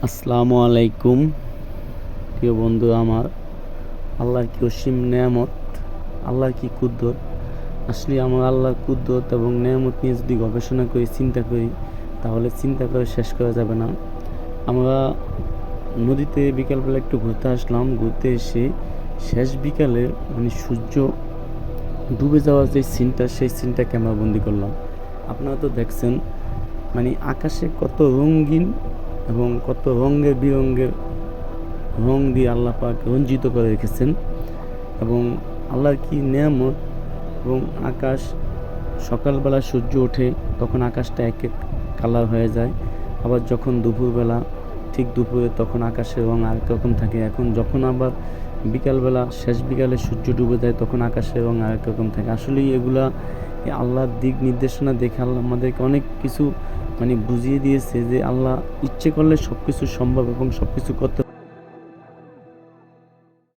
আসসালামু আলাইকুম প্রিয় বন্ধু আমার। আল্লাহর কি অসীম নেয়ামত, আল্লাহর কি কুদরত। আসলে আমার আল্লাহর কুদরত এবং নেয়ামত নিয়ে যদি গবেষণা করি, চিন্তা করি, তাহলে চিন্তা করে শেষ করা যাবে না। আমরা নদীতে বিকালবেলা একটু ঘুরতে আসলাম। ঘুরতে এসে শেষ বিকালে সূর্য ডুবে যাওয়ার যে সিনটা, সেই সিনটা ক্যামেরাবন্দি করলাম। আপনারা তো দেখছেন আকাশে কত রঙিন এবং কত রঙের বিরঙের রং দিয়ে আল্লাহ পাক রঞ্জিত করে রেখেছেন। এবং আল্লাহর কি নেয়ামত। এবং আকাশ সকালবেলা সূর্য ওঠে তখন আকাশটা এক এক কালার হয়ে যায়। আবার যখন দুপুরবেলা, ঠিক দুপুরে, তখন আকাশের রং আরেক রকম থাকে। এখন যখন আবার বিকালবেলা, শেষ বিকালে সূর্য ডুবে যায়, তখন আকাশের রং আরেক রকম থাকে। আসলেই এগুলা আল্লাহর দিক নির্দেশনা দেখে আল্লাহ আমাদেরকে অনেক কিছু বুঝিয়ে দিয়েছে যে আল্লাহ ইচ্ছে করলে সব কিছু সম্ভব এবং সব কিছু করতে